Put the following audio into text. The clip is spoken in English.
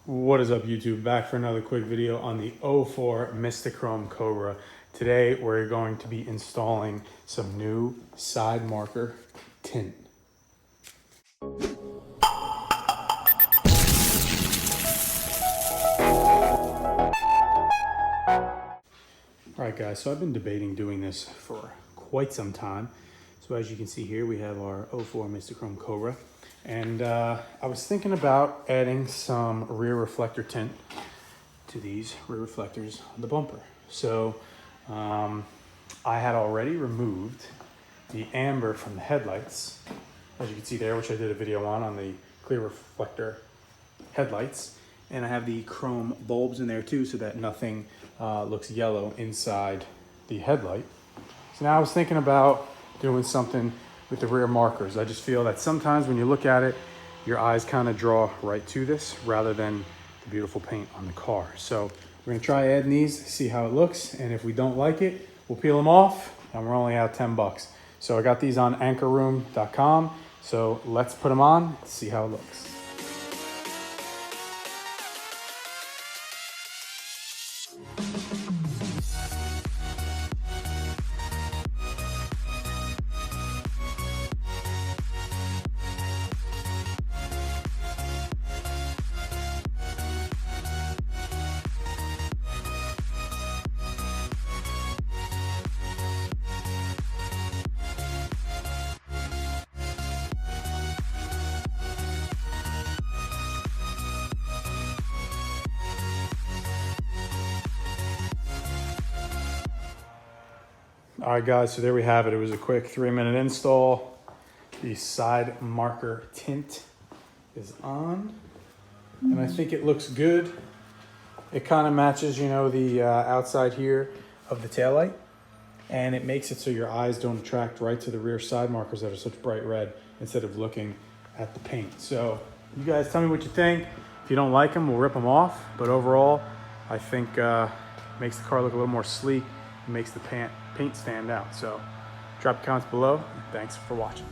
What is up, YouTube? Back for another quick video on the 04 Mystichrome Cobra. Today we're going to be installing some new side marker tint. Alright guys, so I've been debating doing this for quite some time. So as you can see here, we have our 04 Mystichrome Cobra. And I was thinking about adding some rear reflector tint to these rear reflectors on the bumper. So I had already removed the amber from the headlights, as you can see there, which I did a video on the clear reflector headlights. And I have the chrome bulbs in there too, so that nothing looks yellow inside the headlight. So now I was thinking about doing something with the rear markers. I just feel that sometimes when you look at it, your eyes kind of draw right to this rather than the beautiful paint on the car. So we're gonna try adding these, see how it looks, and if we don't like it, we'll peel them off, and we're only out 10 bucks. So I got these on anchorroom.com, so let's put them on, see how it looks. All right guys, so there we have it. It was a quick 3-minute install. The side marker tint is on, and I think it looks good. It kind of matches, you know, the outside here of the taillight, and it makes it so your eyes don't attract right to the rear side markers that are such bright red instead of looking at the paint. So you guys tell me what you think. If you don't like them, we'll rip them off, but overall, I think makes the car look a little more sleek. It makes the paint stand out. So drop your comments below. Thanks for watching.